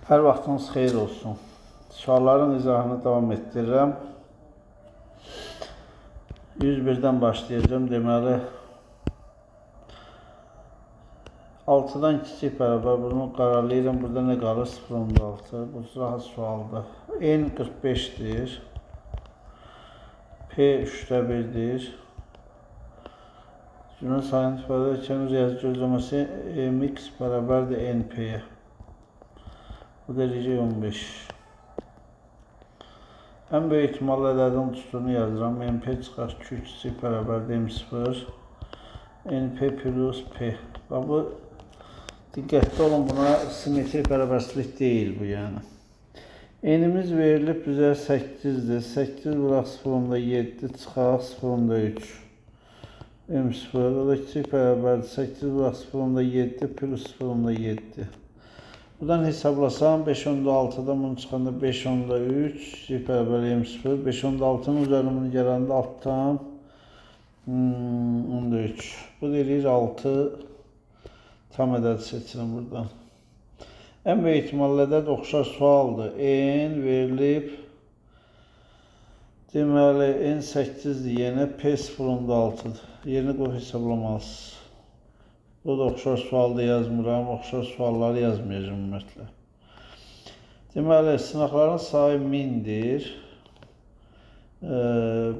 Hər vaxtınız xeyir olsun. Sualların izahını davam etdirirəm. 101-dən başlayacağım. Deməli, 6-dan kiçik bərabər bunu qaralayıram. Burada nə qalır? 0.6. Bu rahat sualdır. N 45-dir. P 3/1-dir. Cümlə sayını ifadə edən riyazi gözləməsi mx bərabərdir NP-yə. Bu derece 15. En büyük ihtimalle ədədin tutduğunu yazıram. NP çıxar 2 kiçik bərabərdir M0. NP plus P. Bu diqqətli olun, buna simetrik bərabərsizlik deyil bu yəni. N'imiz verilib bizə 8-dir. 8 bıraq 0.7 çıxaq 0.3. M0 o da kiçik bərabərdir. 8 bıraq 0.7 plus 0.7. Buradan hesablasam 5.6'dan bunu çıxanda 5.3 kiçik bərabər M0. 5.6'nın üzərini gələndə altdan 13. Bu deyir 6 tam ədəd seçirim buradan. En büyük ihtimalle ədəd oxşar sualdır. N verilib. Deməli N 8-dir. Yenə P 0.6'dır. Yerini qoyub hesablamalısınız. Bu da oxşar sualda yazmıram. Oxşar sualları yazmayacağım ümumiyyətlə. Deməli, sınaqların sayı 1000'dir.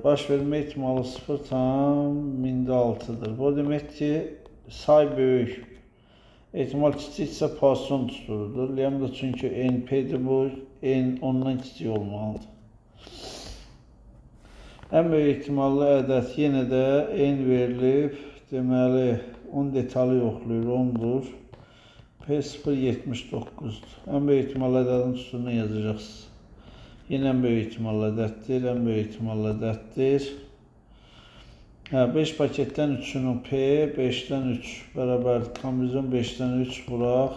Baş vermə ihtimalı 0.6'dır. Bu demək ki, say böyük. Ehtimal kiçiksə Poisson tuturudur. Lambda çünki NP'dir, bu N ondan kiçik olmalıdır. En büyük ihtimallı ədəd yenə də N verilib. Deməli, 10 detalı yoxlayır, 10'dur. P0.79'dur. En büyük ihtimalle ədədin tutduğunu yazacaqsınız. Yine en büyük ihtimalle ədəddir, en büyük ihtimalle ədəddir. 5 paketdən 3'ünün P, 5'dən 3 bərabər kombinizon 5'dən 3 vuraq.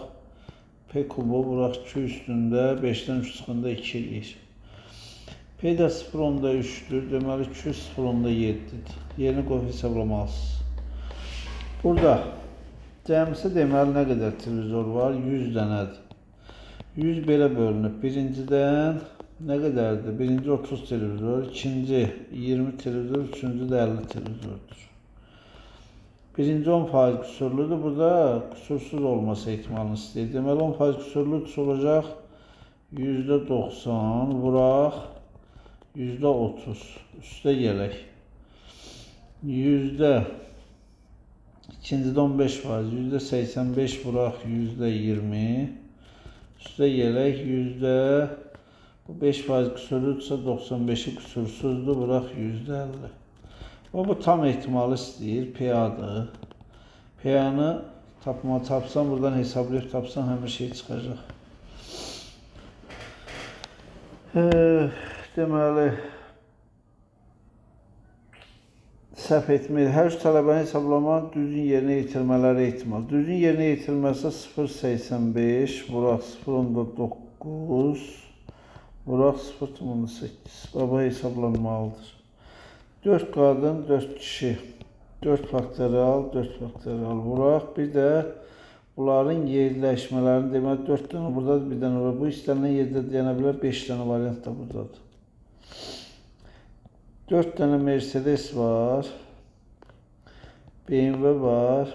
P kubu vuraq 2 üstündə, 5'dən 3 çıxında 2 eləyir. P də 0.3'dür, deməli 2 0.7'dir. Yerini qoyub hesablamalısınız. Burada cəmsi deməli nə qədər televizor var? 100 dənədir. 100 belə bölünüb. Birincidən nə qədərdir? Birinci 30 televizor, ikinci 20 televizor, üçüncü də 50 televizordur. Birinci 10% kusurludur. Burada kusursuz olması ehtimalını istəyir. Deməli 10% kusurlu olacaq. %90 vuraq. %30 üstə gələk. İkincide 15 var. %85 vuraq %20. Üstə gələk bu 5% kusurludursa 95'i kusursuzdur. Vuraq %50. Bu tam ehtimalı istəyir. PA'dır. PA'nı tapsam buradan hesablayıb tapsam həmin şey çıxacaq. Deməli səhv etmir. Hər üç tələbəni hesablama düzgün yerinə yetirmələri ehtimal. Düzgün yerinə yetirməsi 0.85 vuraq 0.9 vuraq 0.8. Baba hesablanmalıdır. 4 qadın 4 kişi 4 faktorial 4 faktorial vuraq. Bir də bunların yerləşmələrini deməli 4 dənə buradadır, bir dənə var. Bu istənilən yerdə deyənə bilər 5 dənə variant da buradadır. 4 tane Mercedes var. BMW var.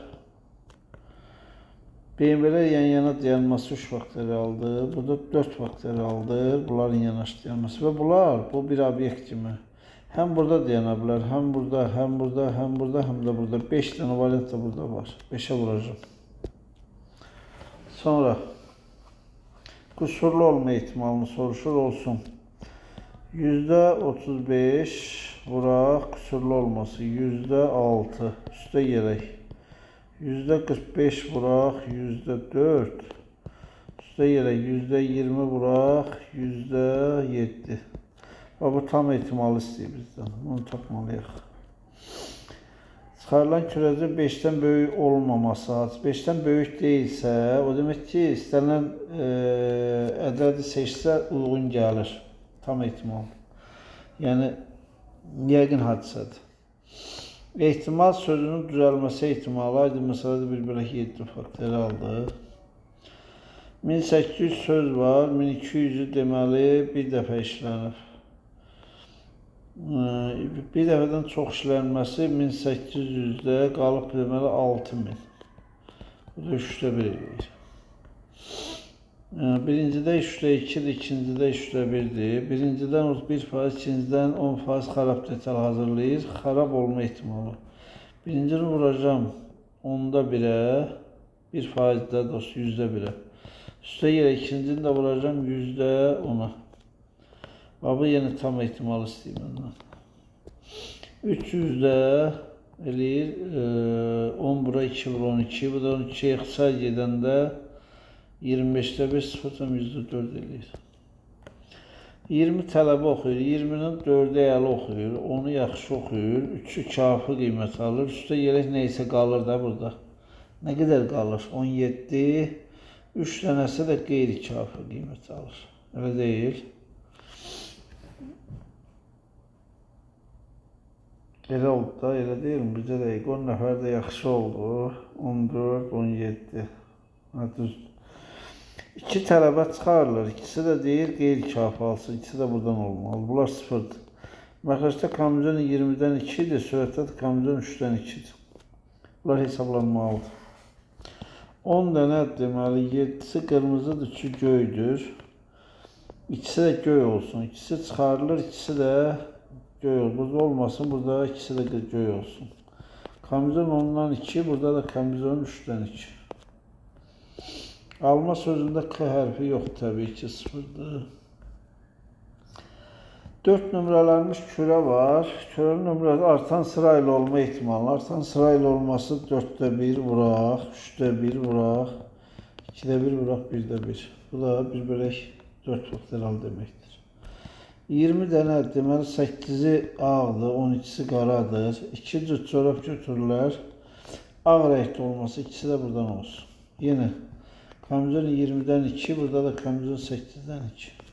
BMW'ler yan yana dayanması 3 faktorialdır. Bu da 4 faktorialdır. Bunların yanaşı dayanması. Ve bunlar bu bir obyekt kimi. Hem burada dayana bilər, hem burada, hem burada, hem burada, hem de burada. 5 tane variant da burada var. 5'e vuracağım. Sonra kusurlu olma ihtimalini soruşur olsun. %35 vuraq kusurlu olması %6 üstə gələk. %45 vuraq %4 üstə gələk. %20 vuraq %7. Bu tam ehtimalı istəyir bizdən. Bunu tapmalıyıq. Çıxarılan kürəcin 5'dən böyük olmaması. 5'dən böyük deyilsə, o demək ki, istənilən ədədi seçsə uyğun gəlir. Tam ehtimal. Yəni yəqin hadisədir. Ehtimal sözünün düzəlməsi ehtimalı aydın məsələdə 1/7 faktorialdır. 1800 söz var. 1200'ü deməli bir dəfə işlənir. Bir dəfədən çox işlənməsi 1800-də qalıb deməli 6000. Bu da 3'də 1 edir. Birincidə 3'də 2'dir, ikincidə 3'də 1'dir. Birincidən 1%, ikincidən 10% xarab detal hazırlayır. Xarab olma ihtimalı. Birincini vuracağım 10'da 1'ə, 1%də dost 100'də 1'ə. Üstə yerə ikincini də vuracağım 100'də 10'a. Bu yenə tam ihtimal istəyir məndən. 300'də eləyir 10 bura 2 bura 12. Bu da 12'yə xısar gedəndə 25'də 1 0'dan %4 eləyir. 20 tələbə oxuyur. 20'nin 4'ə 50 oxuyur. 10'u yaxşı oxuyur. 3'ü kafi qiymət alır. Üstə yerək neysə qalır da burada. Nə qədər qalır? 17. 3 dənəsi də qeyri-kafi qiymət alır. Elə deyil. Elə oldu da, elə deyil mi? Bizə dəqiq 10 nəfər də yaxşı oldu. 14, 17. Düz. 2 tələbə çıxarılır. İkisi də deyir qeyri-kafi alsın. İkisi də buradan olmalı. Bunlar 0'dır. Məxrəcdə komizyon 20'dən 2'dir. Sürətdə də komizyon 3'dən 2'dir. Bunlar hesablanmalıdır. 10 dənə deməli 7'si qırmızıdır, 3'ü göydür. İkisi də göy olsun. İkisi çıxarılır, ikisi də göy olur. Burada olmasın, burada ikisi də göy olsun. Komizyon 10'dan 2, burada da komizyon 3'dən 2. Alma sözündə K hərfi yox, təbii ki 0'dır. 4 nömrələrmiş kürə var. Kürənin nömrəsi artan sırayla olma ihtimali. Artan sırayla olması 4'də 1 vuraq, 3'də 1 vuraq, 2'də 1 vuraq, 1'də 1. Bu da bir bölək 4 lateral deməkdir. 20 dənə deməli 8'i ağdır, 12'si qaradır. 2 cüt çorap götürürlər. Ağ rəngdə olması ikisi də buradan olsun. Yenə komizyon 20'dən 2, burada da komizyon 8'dən 2.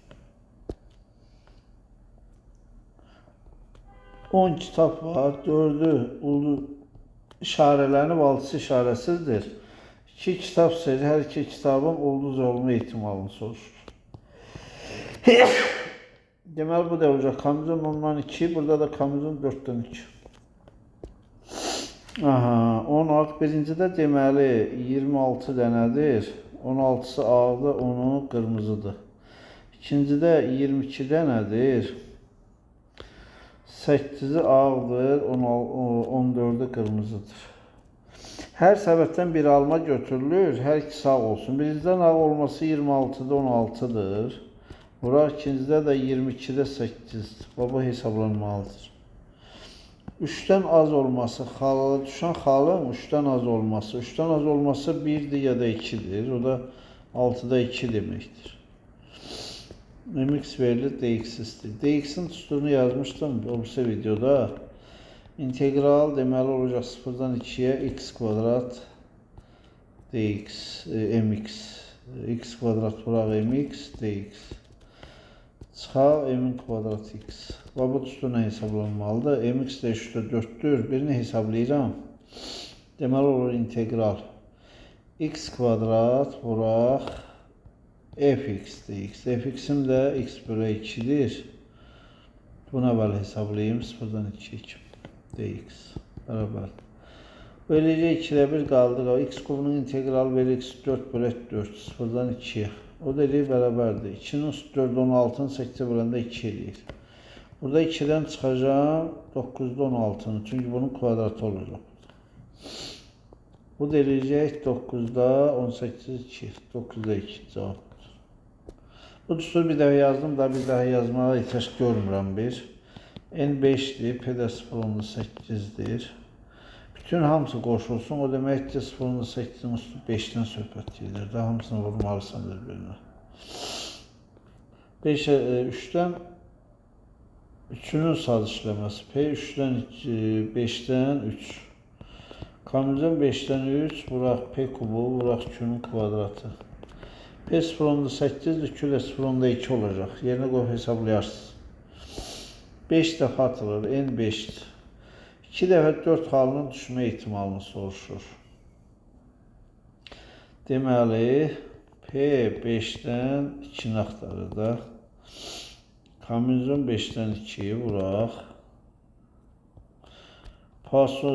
10 kitap var. 4'ü işarələnib, 6'sı işarəsizdir. 2 kitap seri, hər 2 kitabın ulduz olma ihtimalını soruşur. Deməli bu da olacaq. Komizyon 10'dan 2, burada da komizyon 4'dən 2. Aha, 10 ağ. Birincidə deməli 26 dənədir. 16'sı ağdır, 10'u qırmızıdır. İkincidə 22 dənədir. 8'i ağdır, 14'ü qırmızıdır. Hər səbətdən bir alma götürülür, hər ikisi ağ olsun. Birincidən ağ olması 26'da 16'dır. Vuraq ikincidə də 22'də 8'dir. Bu hesablanmalıdır. 3'dən az olması, xalala düşən xalın 3'dən az olması. 3'dən az olması 1'dir ya da 2'dir. O da 6'da 2 deməkdir. MX verilir, DX istəyir. DX'in tutduğunu yazmışdım o videoda. İntegral deməli olacaq 0'dan 2'ye x kvadrat dx, mx. X kvadrat vuraq mx, dx. Çıxaq m'in kvadrat x. Bu tutduğuna hesablanmalıdır. Mx də 3'də 4'dür. Birini hesablayacağım. Deməli olur integral. X kvadrat vuraq fx dx. Fx'im də x bölü 2'dir. Buna belə hesablayayım. 0'dan 2'ye 2. dx. Bərabər. Böylece 2'də 1 qaldı. X kubunun integralı verir x 4 bölü 4. 0'dan 2'ye. O da eləyir bərabərdir. 2'nin 4 16'nı 8'e böləndə 2 eləyir. Burada 2'dən çıxacağım 9'da 16'nı. Çünki bunun kvadratı olacaq. Bu da eləyəcək 9'da 18 2. 9'da 2 cavab. Bu düstur bir dəfə yazdım da bir daha yazmağa ihtiyac görmürəm bir. N5'dir, P də 0.8'dir. Bütün hamısı qoşulsun, o demək ki 0.8'in üstü 5'dən söhbət edir. Daha hamısını vurmalısan bir-birinə. 5'ə 3'dən 3'ünün saz işləməsi. P 3'dən 5'dən 3. Komizyon 5'dən 3, vuraq P kubu, vuraq Q'nun kvadratı. P 0.8'dir, Q də 0.2 olacaq. Yerinə qoyub hesablayarsınız. 5 dəfə atılır, N5'dir. 2 dəfə 4 halının düşmə ihtimalını soruşur. Deməli, P 5'dən 2'ni axtarır da. Kombinizon 5'dən 2'yi vuraq. Paso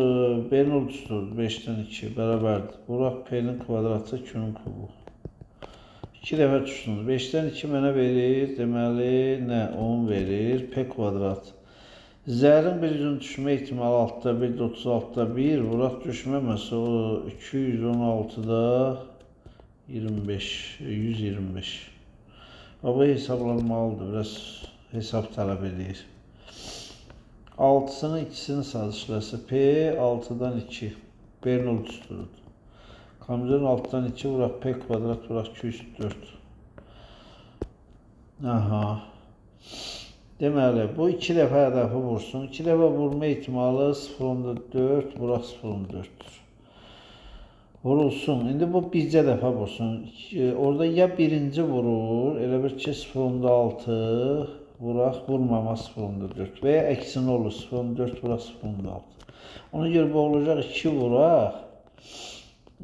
Bernoulli'dur 5'dən 2 bərabərdir. Vuraq P'nin kvadratı Q'nun kubu. 2 dəfə tutsunuz. 5'dən 2 mənə verir. Deməli, nə? 10 verir. P kvadrat. Zərin bir üzün düşmə ihtimalı 6'da 1, 36'da 1. Vuraq düşməməsə o 216'da 25, 125. Bu hesablanmalıdır. Biraz hesab tələb edir. 6'sının ikisini sazişləsə P 6'dan 2. Bernoulli tuturudur. Kombinizon 6'dan 2 vuraq P kvadrat vuraq 2 üstü 4. Aha. Deməli, bu 2 dəfə hədəfi vursun. 2 dəfə vurma ihtimalı 0.4 vuraq 0.4'dür. Vurulsun. İndi bu bircə dəfə vursun. Orada ya birinci vurur, elə bir ki 0.6 vuraq, vurmama 0.4 və ya əksinə olur 0.4 vuraq 0.6. Ona görə bu olacaq 2 vuraq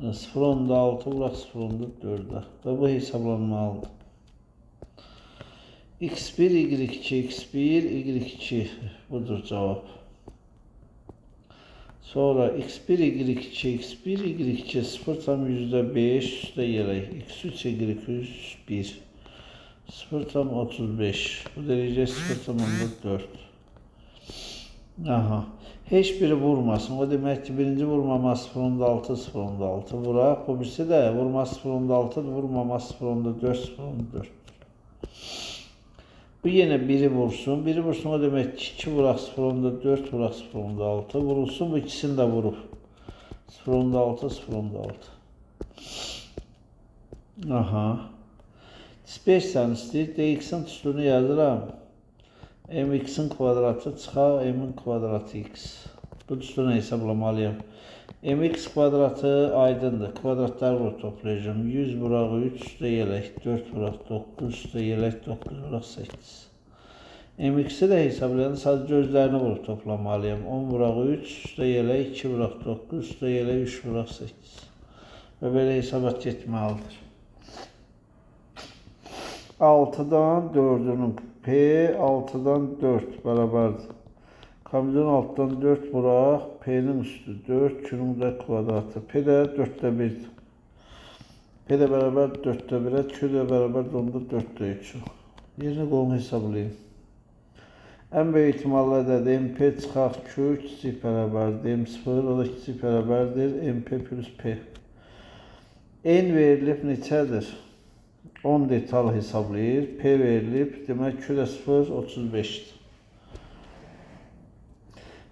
0.6 vuraq 0.4'də və bu hesablanmalıdır. X1, Y2, X1, Y2 budur cavab. Sonra X1, Y2, X1, Y2 0,5 üstə yerək. X3, Y3, 1. 0,35. Bu derece 0,4. Aha. Heç biri vurmasın. O demək ki, birinci vurmama 0,6, 0,6 vuraq. Bu birisi də vurma 0,6, vurmama 0,4, 0,4. Bu yine biri vursun. Biri vursun o demek 2 vuraq 0.4 vuraq 0.6 vurulsun. Bu ikisini de vurur. 0.6 0.6. Aha. Dispersiyanı istəyir. Dx'in üstünü yazıram. Mx'in kvadratı çıxar m'in kvadratı x. Bu üstünü hesablamalıyam. Mx kvadratı aydındır. Kvadratlar vurup toplayacağım. 100 vuraq 3 üstə yelək. 4 vuraq 9 üstə yelək. 9 vuraq 8. Mx'i də hesablayanda sadəcə özlərini vurup toplamalıyam. 10 vuraq 3 üstə yelək. 2 vuraq 9 üstə yelək. 3 vuraq 8. Və belə hesabat getməlidir. 6'dan 4'ünün P 6'dan 4 bərabərdir. Kombinizon 6'dan 4 vuraq, P'nin üstü 4, Q'nun da kvadratı. P də 4'də 1'dir. P də bərabər 4'də 1'ə, Q də bərabər onda 4'də 3. Yerinə qoyun hesablayın. En böyük ihtimalle de MP çıxaq Q kiçik bərabərdir. M0 o da kiçik bərabərdir. MP plus P. N verilib neçədir? 10 detal hesablayır. P verilib. Demək Q də 0, 35'dir.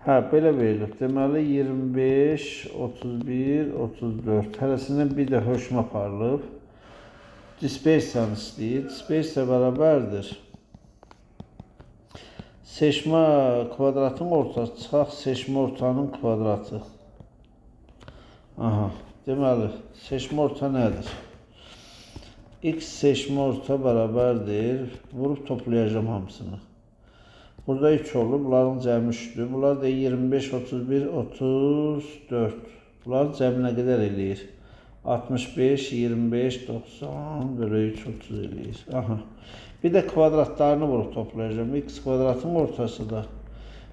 Hə, belə verilib. Deməli 25, 31, 34. Hərəsindən bir də hökm aparılıb. Dispersiyanı istəyir. Dispersiya bərabərdir. Seçmə kvadratın ortası çıxaq seçmə ortanın kvadratı. Aha, deməli seçmə orta nədir? X seçmə orta bərabərdir. Vurub toplayacağım hamısını. Burada 3 olur. Bunların cəmi 3'dür. Bunlar da 25, 31, 34. Bunların cəmi nə qədər eləyir? 65, 25, 90 bölü 3, 30 eləyir. Aha. Bir de kvadratlarını vurup toplayacağım. X kvadratın ortası da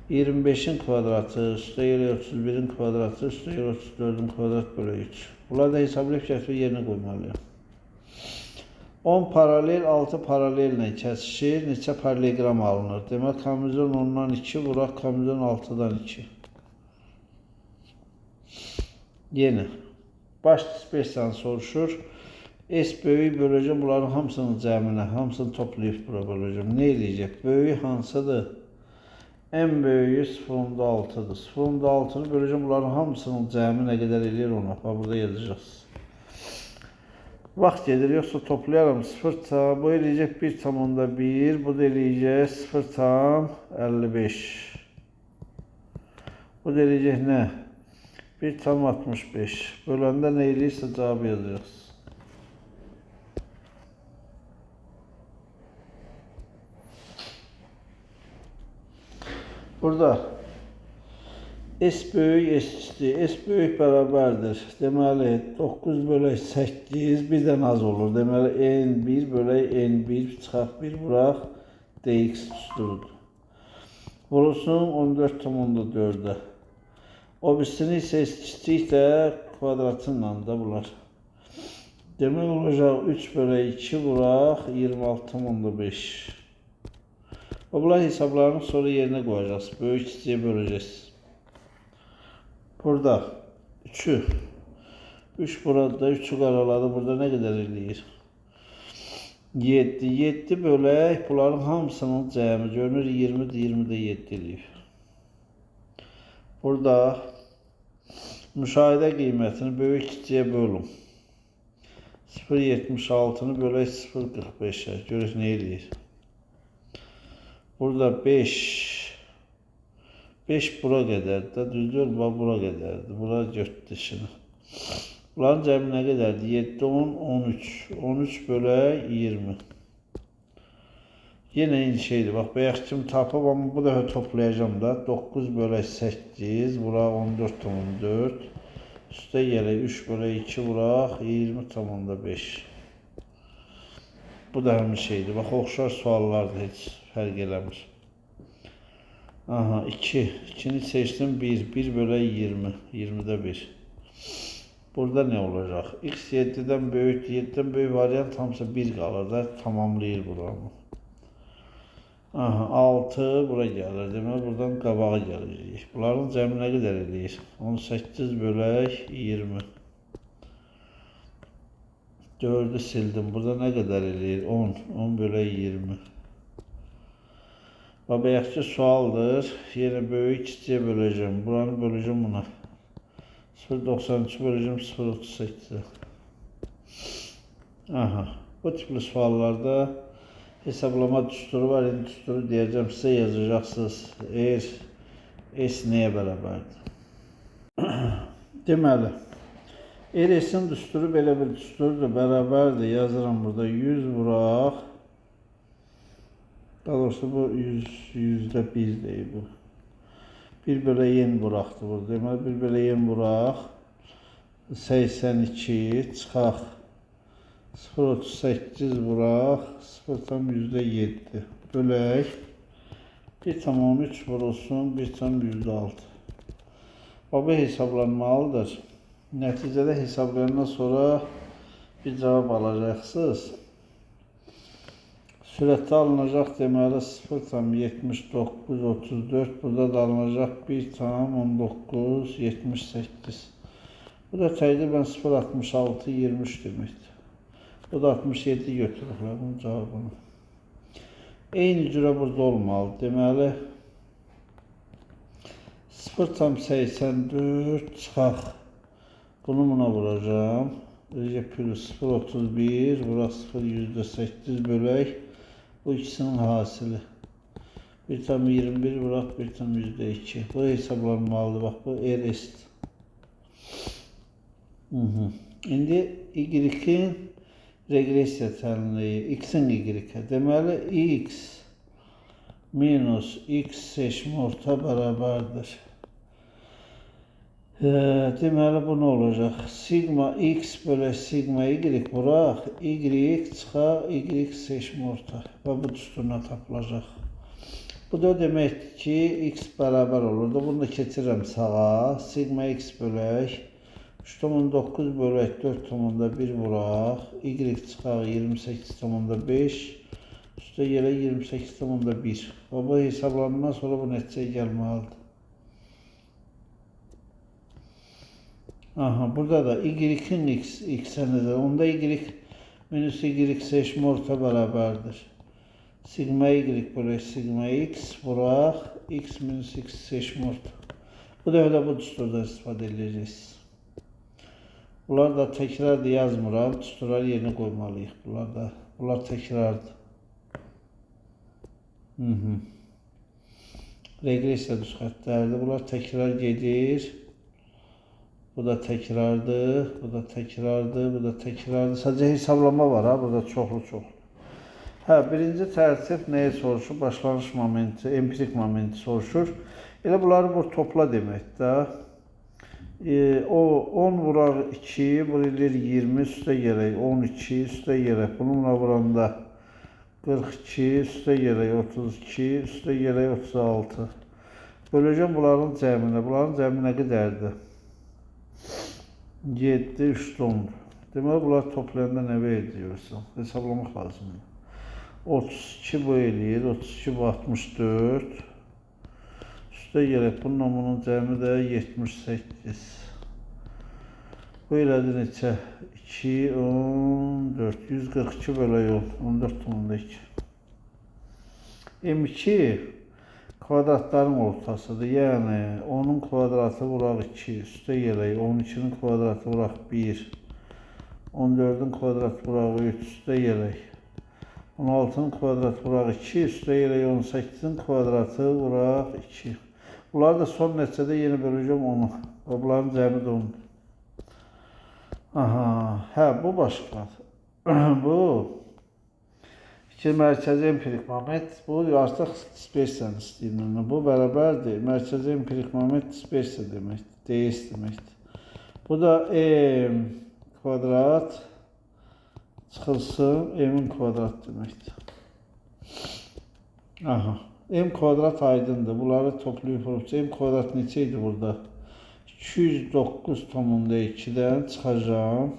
25'in kvadratı, üstə yerə 31'in kvadratı, üstə yerə 34'in kvadrat bölü 3. Bunları da hesablayıb gətirib yerinə qoymalıyam. 10 paralel 6 paralellə kəsişir. Neçə paralelogram alınır? Demək kombinizon 10'dan 2 vuraq kombinizon 6'dan 2. Yeni. Baş dispersiyanı soruşur. S böyük böləcəm bunların hamısının cəminə, hamısını toplayıb bura böləcəm. Nə eləyəcək? Böyük hansıdır? En böyüyü 0.6'dır. 0.6'nı böləcəm bunların hamısının cəmi nə qədər eləyir ona. Burada yazacağız. Vaxt gedir, yoxsa toplayarım 0, bu eləyəcək 1,1, bu da eləyəcək 0,55. Bu da eləyəcək nə? 1,65. Böləndə nə eləyirsə cavabı yazacağız. Burada S böyük, S kiçik. S böyük bərabərdir. Deməli 9 bölək 8 birdən az olur. Deməli n1 bölək n1 çıxaq 1 vuraq dx düsturudur. Vurulsun 14,4'ə. O birisini isə S kiçik də kvadratınla da bular. Demək olacaq 3 bölək 2 vuraq 26,5. Bunlar hesablarını sonra yerine koyacağız. Böyük kiçiyə böleceğiz. Burada 3'ü 3 burada 3'ü qaraladı. Burada ne kadar eləyir? 7. 7 bölək bunların hamısının cəmi görünür 20'dir. 20'də 7 eləyir. Burada müşahidə qiymətini böyük kiçiyə bölüm. 0,76'nı bölək 0,45'ə. Görək nə eləyir? Burada 5 bura qədərdir də, düzdür, bura qədərdir. Bura götdü dişini. Bunların cəmi nə qədərdir? 7, 10, 13. 13 bölək 20. Yenə eyni şeydir. Bax, bayaq kimi tapıb, amma bu dəfə toplayacağım da. 9 bölək 8, bura 14,4. Üstə gələk 3 bölək 2 vuraq 20,5. Bu da həmin şeydir. Bax, oxşar suallardır, heç fərq eləmir. Aha, 2. 2'ni seçtim 1. 1 bölək 20. 20'də 1. Burada ne olacaq? X 7'dən böyük, 7'dən böyük variant hamısı 1 qalır da, tamamlayır buramı. Aha, 6 bura gəlir. Demək, buradan qabağa gələcək. Bunların cəmi nə qədər eləyir? 18 bölək 20. 4'ü sildim. Burada nə qədər eləyir? 10. 10 bölək 20. Bayaqki sualdır. Yine böyük kiçiyə böləcəm. Buranı böləcəm buna. 0,93 böləcəm 0,38'ə. Aha. Bu tipli suallarda hesablama düsturu var. Yani düsturu deyəcəm sizə yazacaqsınız. Eğer S nəyə bərabərdir? Deməli. Eğer S'in düsturu belə bir düsturdur. Bərabərdir. Yazıram burada 100 vuraq. Daha doğrusu bu 100'də 1 deyil bu. 1 bölək n vuraqdır bu. Deməli 1 bölək n vuraq 82 çıxaq 0,38 vuraq 0,7 bölək 1,3 vurulsun 1,6. Bu hesablanmalıdır. Nəticədə hesablayandan sonra bir cavab alacaqsınız. Sürətdə alınacaq deməli 0,7934. Burada da alınacaq 1,1978. Bu da təqribən 0,6623 deməkdir. Bu da 67 götürürlər bunun cavabını. Eyni cürə burada olmalı. Deməli 0,84 çıxaq. Bunu buna vuracağım. Plus 0,31 vuraq 0,8 bölək. Bu ikisinin hasili. 1,21 vuraq 1,2. Bu hesablanmalıdır. Bax bu RS. İndi Y-in regresiya tənliyi. X-in Y-ə. Deməli X minus X seçmə orta bərabərdir. Deməli bu nə olacaq? Sigma X bölək sigma Y vuraq. Y çıxaq Y seçmə orta. Və bu düsturuna tapılacaq. Bu da deməkdir ki X bərabər olur da. Bunu da keçirəm sağa. Sigma X bölək 3,9 bölək 4,1 vuraq. Y çıxaq 28,5. Üstə gələ 28,1. Və bu hesablanından sonra bu nəticəyə gəlməlidir. Aha, burada da Y-in X-ənidir. Onda Y minus Y seçmə orta bərabərdir. Sigma Y bölək sigma X vuraq. X minus X seçmə orta. Bu da öyle bu düsturdan istifadə edəcəksiniz. Bunlar da təkrardır yazmıram. Düsturları yerine qoymalıyıq. Bunlar təkrardır. Regresiya düz xəttlərdir. Bunlar təkrar gedir. Bu da təkrardır. Bu da təkrardır. Bu da təkrardır. Sadəcə hesablama var ha. Burada çoxlu. Birinci tərtib nəyi soruşur? Başlanış momenti, empirik momenti soruşur. Elə bunları vur topla deməkdir də. O 10 vuraq 2, bu edir 20 üstə gələk 12 üstə gələk. Bununla vuranda 42 üstə gələk 32 üstə gələk 36. Böləcəm bunların cəminə. Bunların cəmi nə qədərdir? 7 3 10'dur. Deməli bunlar toplayanda nə veriyorsun? Hesablamaq lazımdır. 32 bu eləyir, 32 bu 64. Üstə gələk bunun cəmi də 78. Bu elədi neçə? 2, 14, 142 bölək 10, 14,2. M2 kvadratların ortasıdır. Yəni 10'un kvadratı vuraq 2, üstə gələk 12'nin kvadratı vuraq 1, 14'ün kvadratı vuraq 3, üstə gələk 16'nın kvadratı vuraq 2, üstə gələk 18'in kvadratı vuraq 2. Bunları da son nəticədə yenə böləcəm 10'u. Bunların cəmi də 10'dur. Aha, hə, bu başqadır. Bu İki mərkəzi empirik moment, bu artıq dispersiyanı istəyir. Bu bərabərdir. Mərkəzi empirik moment dispersiya deməkdir, DS deməkdir. Bu da M kvadrat çıxılsın M'in kvadrat deməkdir. Aha, M kvadrat aydındır. Bunları toplayıb M kvadrat neçə idi burada? 209,2'dən çıxacağım.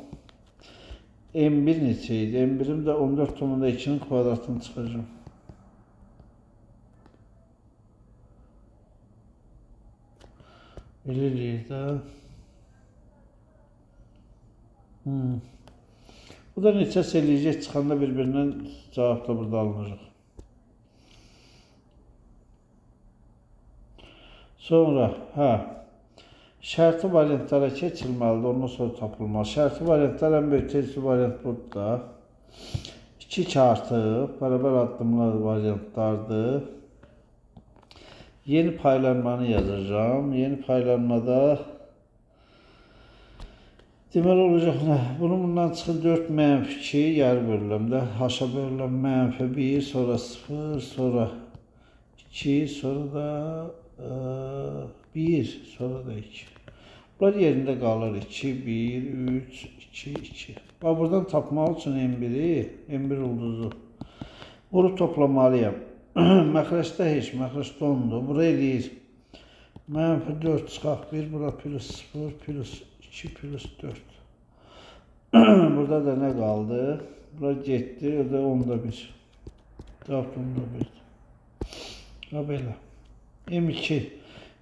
M1 neçə idi? M1'im də 14,2'nin kvadratını çıxacağım. Belə eləyir də. Bu da neçəsə eləyəcək, çıxanda bir-birindən cavab da burada alınacaq. Sonra, şərti variantlara keçilməlidir, ondan sonra tapılmalı. Şərti variantlar ən böyük tezli variant burada. 2 artıq, bərabər addımlı variantlardır. Yeni paylanmanı yazacağım. Yeni paylanmada deməli olacaq nə? Bundan çıxır 4 -2 yarı bölüləmdə. H-a bölüləm -1, sonra 0, sonra 2, sonra da 1, sonra da 2. Bunlar yerində qalır. 2, 1, 3, 2, 2. Bax, buradan tapmaq üçün M1 ulduzu. Bunu toplamalıyam. Məxrəcdə heç, məxrəcdə 10'dur. Bura eləyir. -4 çıxaq 1, bura plus 0, plus 2, plus 4. Burada da nə qaldı? Bura getdi, o da 1. Cavab 1. Ha, belə. M2.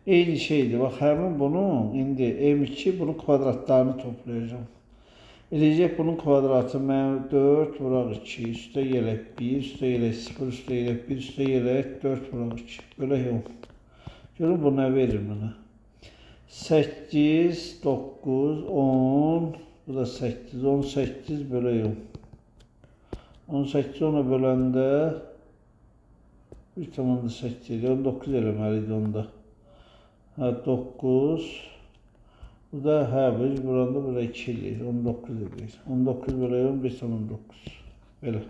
Eyni şeydir. Bax, həmin bunun, indi M2 bunun kvadratlarını toplayacağım. Eləyəcək bunun kvadratı -4 vuraq 2, üstə gələk 1, üstə gələk 0, üstə gələk 1, üstə gələk 4 vuraq 2. Bölək 10. Görün bu nə verir mənə? 8, 9, 10, bu da 8, 18 bölək 10. 18 10'a böləndə 1,8 19 eləməliydi onda. 9. Bu da biz buranda bura 2 eləyir. 19 eləyir. 19 bölək 10 1,9. Belə.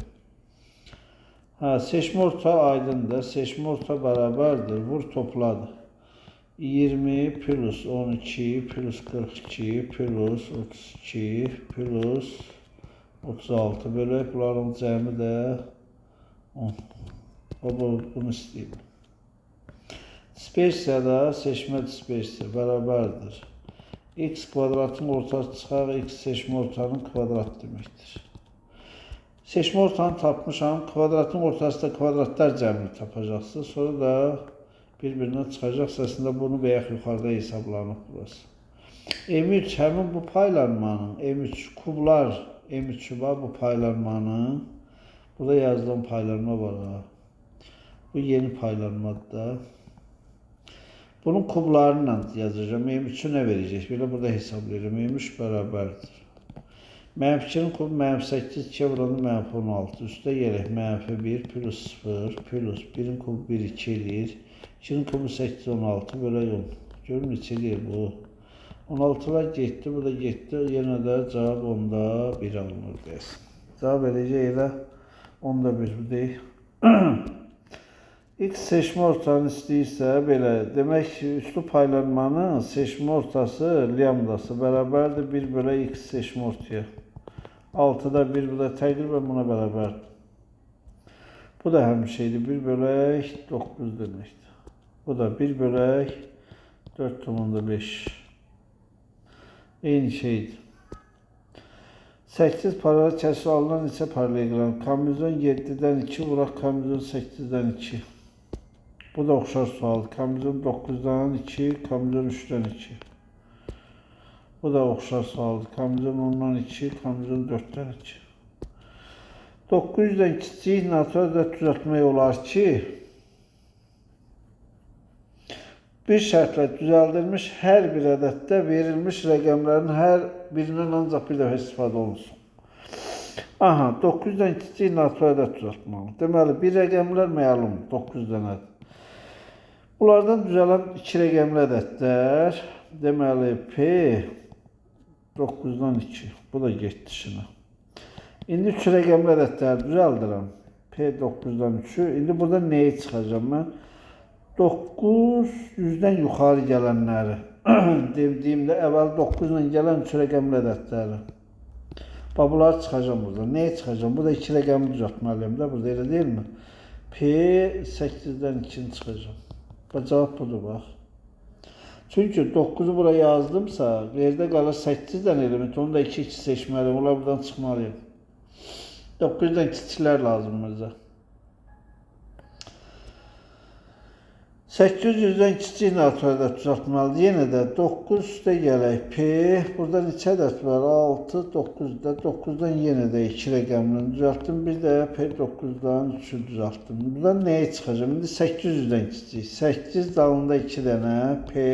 Seçmə orta aydındır. Seçmə orta bərabərdir. Vur topladı. 20 plus 12 plus 42 plus 32 plus 36 bölək bunların cəmi də 10. Bunu istəyim. Dispersiyada seçmə dispersiya bərabərdir. X kvadratın ortası çıxar, X seçmə ortanın kvadrat deməkdir. Seçmə ortanı tapmışam, kvadratın ortası da kvadratlar cəmini tapacaqsınız. Sonra da bir-birindən çıxacaqsa, əslində bunu bəyək yuxarıda hesablanıb burası. M3 həmin bu paylanmanın, M3 kublar, M3 var bu paylanmanın. Burada yazılan paylanma var. Bu yeni paylanmadır da. Bunun kublarıyla yazacağım. M3'ü nə verəcək? Belə burada hesablayacağım. M3 bərabərdir. -2'nin kubu -8, 2'ye vuranda -16. Üstə gələk -1 plus 0 plus 1'in kubu 1, 2 eləyir. 2'nin kubu 8, 16 bölək 10. Görün neçə eləyir bu? 16'lar getdi, bu da getdi. Yenə də cavab 10'da 1 alınır deyəsin. Cavab eləyəcək elə 10'da 1 bu deyil. X seçme ortanı istəyirsə belə, demək ki, üslü paylanmanın seçme ortası lambdası bərabərdir 1 bölü x seçme ortaya. 6'da 1 bu da təqribən buna bərabərdir. Bu da həmin şeydir. 1 bölək 9 deməkdir. Bu da 1 bölək 4,5. Eyni şeydir. 8 paralel kəsir alınan neçə parallelogram? Kombinizon 7'dən 2 vuraq kombinizon 8'dən 2. Bu da oxşar sualdır. Kombinizon 9'dan 2, kombinizon 3'dən 2. Bu da oxşar sualdır. Kombinizon 10'dan 2, kombinizon 4'dən 2. 900'dən kiçik natural ədəd düzəltmək olar ki, bir şərtlə düzəldilmiş hər bir ədəddə verilmiş rəqəmlərin hər birindən ancaq bir dəfə istifadə olunsun. Aha, 900'dən kiçik natural ədəd düzəltməli. Deməli, bir rəqəmlər məlum 900 dənədir. Bunlardan düzələn 2 rəqəmli ədədlər, deməli, P 9'dan 2. Bu da getdi işinə. İndi 3 rəqəmli ədədləri düzəldirəm. P 9'dan 3'ü. İndi burada neyi çıxacam mən? 900'dən yuxarı gələnləri. Dediyimdə əvvəl 9 ilə gələn 3 rəqəmli ədədləri. Bunları çıxacam burada. Neyi çıxacam? Burada 2 rəqəmi düzəltməliyim də. Burada elə deyilmi? P 8'dən 2'ni çıxacam. Cavab budur, bax. Çünki 9'u buraya yazdımsa, yerdə qalır 8'dən element. Onu da 2-2 seçməliyim. Onlar buradan çıxmalıyım. 9'dan kiçiklər lazım bizə. 800'dən kiçik natural ədəd düzəltməlidir. Yenə də 9 üstə gələk. P, burada neçə ədəd var? 6, 9'da. 9'dan yenə də 2 rəqəmini düzəltdim. Bir də P 9'dan 3'ü düzəltdim. Buradan nəyə çıxacam? İndi 800'dən kiçik. 8 dalında 2 dənə. P,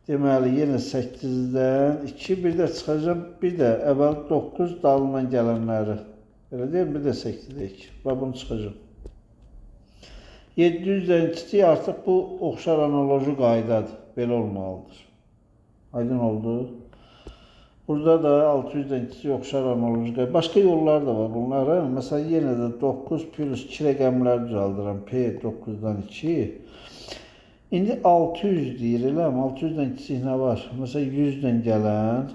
deməli, yenə 8'dən 2. Bir də çıxacam. Bir də əvvəl 9 dalından gələnləri. Elə deyil, bir də 8'də 2. Və bunu çıxacam. 700'dən kiçik artıq bu oxşar analoji qaydadır. Belə olmalıdır. Aydın oldu. Burada da 600'dən kiçik oxşar analoji qayda. Başqa yollar da var bunların. Məsələn, yenə də 9 plus 2 rəqəmlər düzəldirəm. P 9'dan 2. İndi 600 deyir, elə mi? 600'dən kiçik nə var? Məsələn, 100'dən gələn.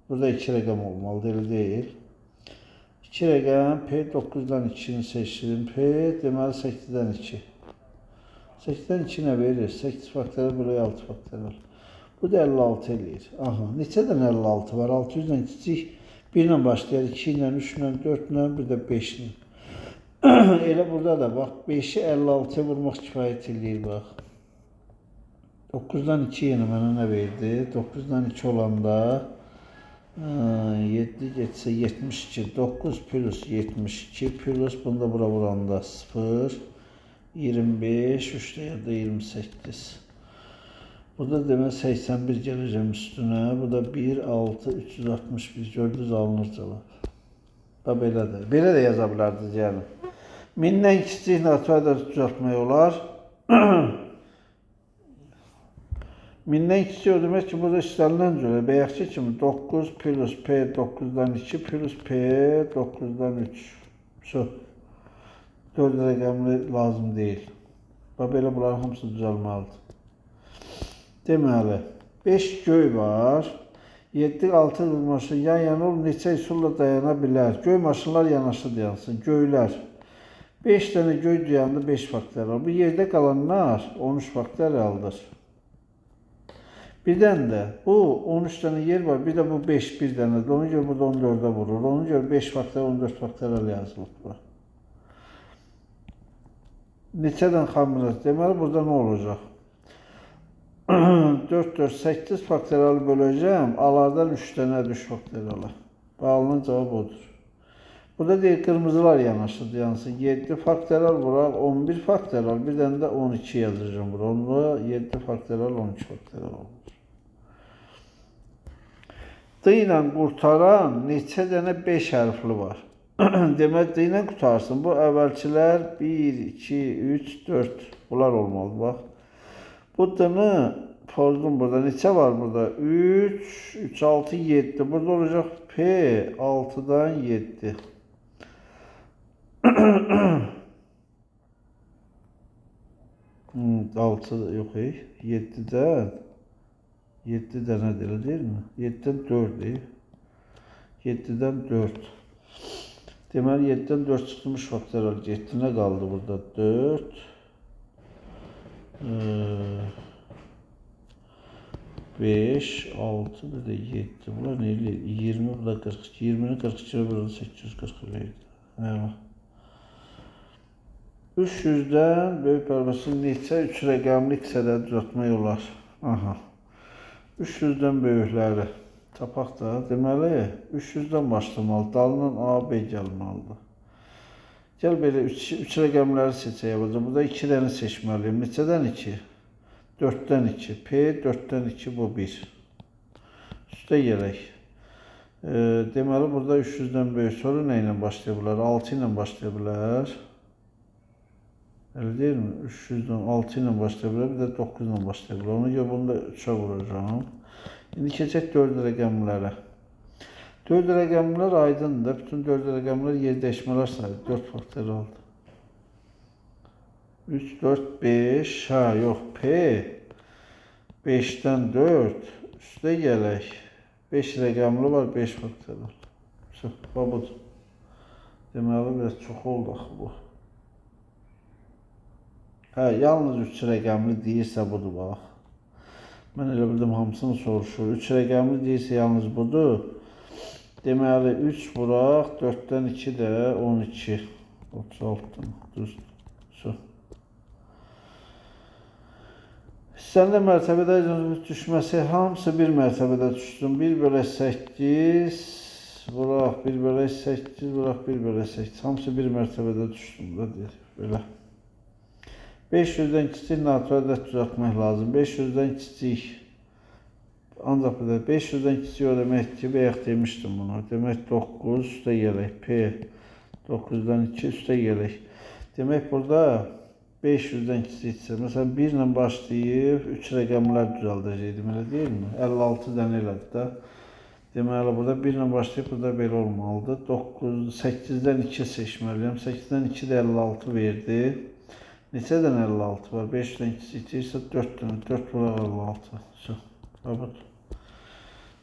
Burada 2 rəqəm olmalıdır, elə deyil. 2 rəqəm P 9'dan 2'ni seçdim. P deməli 8'dən 2. 8'dən 2 nə verir? 8 faktorial bölü 6 faktorial. Bu da 56 eləyir. Aha, neçədən 56 var? 600'dən kiçik 1 ilə başlayır, 2 ilə, 3 ilə, 4 ilə, bir də 5 ilə. Elə burada da bax 5'i 56'ya vurmaq kifayət eləyir bax. 9'dan 2 yenə mənə nə verdi? 9'dan 2 olanda 7 geçsə 72, 9 plus 72 plus bunda bura vuranda 0, 25, 3'də ya da 28. Burada demək 81 gələcəm üstünə. Bu da 1, 6, 361. Gördünüz, alınır cavab. Da belədir. Belə də yaza bilərdiniz yəni. 1000'dən kiçik natural ədəd düzəltmək olar. 1000'dən kiçik o demək ki, burada istənilən cürə bayaqki kimi 9 plus P 9'dan 2 plus P 9'dan 3. Çox. 4 rəqəmli lazım deyil. Və belə bunların hamısı düzəlməlidir. Deməli, 5 göy var. 7 6 maşın yan-yana olub neçə üsulla dayana bilər? Göy maşınlar yanaşı dayansın. Göylər. 5 dənə göy dayandı, 5 faktorial. Bu yerdə qalanlar 13 faktorialdır. Birdən də bu 13 dənə yer var, bir də bu 5 bir dənədir. Ona görə burada 14'ə vurur. Ona görə 5 faktorial 14 faktorial yazılıb. Neçədən kombinasiya? Deməli burada nə olacaq? 4 4 8 faktorialı böləcəm. Alardan 3 dənə düş faktorialı. Alınan cavab odur. Burada deyir qırmızılar yanaşır yansın. 7 faktorial vuraq 11 faktorial. Bir dənə də 12 yazacağım bura. Onda 7 faktorial 12 faktorial olur. D ilə qurtaran neçə dənə 5 hərfli var. Demək D ilə qutarsın. Bu əvvəlkilər 1, 2, 3, 4. Bunlar olmalı bax. Bu D-ni pozdum burada. Neçə var burada? 3, 3, 6, 7. Burada olacaq P 6'dan 7. 6 yok 7'den 7 dənə değil mi? 7'den 4 7'den 4. Deməli 7'den 4 çıxmış faktoral getdi. Nə qaldı burada? 4 5 6 bir de 7. Bunlar ne? 20 bu da 42. 20'ni 42'ye burada 840 eləyirdi. Evet. 300'den böyük bölməsini neçə 3 rəqəmli xədə düzəltmək olar. Aha. 300'den böyükləri tapaq da. Deməli 300'den başlamalı. Dalından A, B gəlməlidir. Gəl belə 3 rəqəmləri seçək. Burada 2 dənə seçməliyim. Neçədən 2? 4'ten 2. P 4'ten 2 bu 1. Üstə gələk. Deməli burada 300'den böyük soru nə ilə başlaya bilər? 6 ilə başlaya bilər. Elə deyil mi? 300'den 6 ilə başlaya bilər, bir də 9 ilə başlaya bilər. Ona görə bunu da 3'ə vuracağım. İndi keçək 4 rəqəmlərə. 4 rəqəmlər aydındır. Bütün 4 rəqəmlər yer dəyişmələr sayılır. 4 faktorialdır. 3, 4, 5. Ha yox. P 5'ten 4. Üstə gələk. 5 rəqəmli var. 5 faktorial. Bu budur. Deməli biraz çox oldu axı bu. Hə, yalnız 3 rəqəmli deyirsə budur bax. Mən elə bildim hamısını soruşur. 3 rəqəmli deyirsə yalnız budur. Deməli 3 vuraq, 4'ten 2 də 12. 36'dan düzdür. Hissəndə mərtəbədə düşməsi hamısı bir mərtəbədə düşsün. 1 bölü 8 vuraq, 1 bölü 8 vuraq, 1 bölü 8. Hamısı bir mərtəbədə düşsün. Belə. 500'den kiçik naturada düzəltmək lazım. 500'den kiçik. Ancaq bir də 500'den kiçik o demək ki, bayaq demişdim bunu. Demək 9 üstə gələk. P 9'dan 2 üstə gələk. Demək burada 500'den kiçiksə, məsələn 1 ilə başlayıb 3 rəqəmlər düzəldəcəkdim, elə deyilmi? 56 dənə elədi də. Deməli burada 1 ilə başlayıb burada belə olmalıdır. 8'den 2 seçməliyəm. 8'den 2 də 56 verdi. Neçə dənə 56 var? 5'den kiçiksə 4 dənə. 4 vuraq 56. Bax.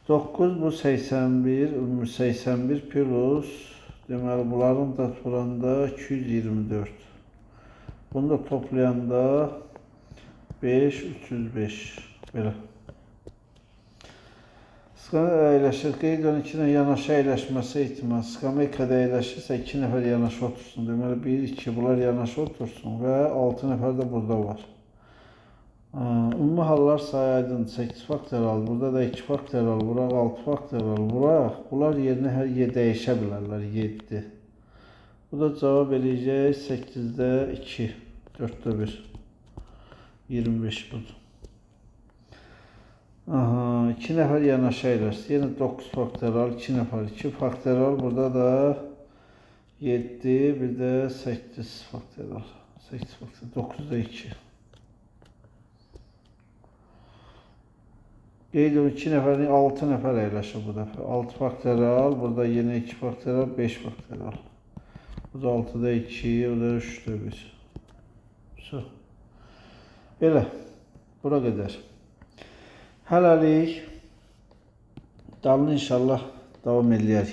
9 bu 81 plus deməli bunların da vuranda 224. Bunu da toplayanda 5 305 belə. Skamya əyləşir. Qeyd olun 2 ilə yanaşı əyləşməsi ehtimal. Skamyada əyləşirsə 2 nəfər yanaşı otursun. Deməli 1 2 bunlar yanaşı otursun və 6 nəfər də burada var. Ümumi hallar sayı aydındır. 8 faktorial, burada da 2 faktorial, vuraq 6 faktorial, vuraq. Bunlar yerinə hər yer dəyişə bilərlər. 7. Bu da cavab eləyəcək 8'də 2, 4'də 1. 25 budur. Aha, 2 nəfər yanaşı əyləşsin. Yenə 9 faktorial, 2 nəfər, 2 faktorial, burada da 7, bir də 8 faktorial. 8 faktorial, 9'da 2. Qeyd olun 2 nəfərin 6 nəfər əyləşir bu dəfə. 6 faktorial, burada yenə 2 faktorial, 5 faktorial. Bu da 6'da 2, o da 3'də 1. Belə, bura qədər. Hələlik dalını inşallah davam edəyək.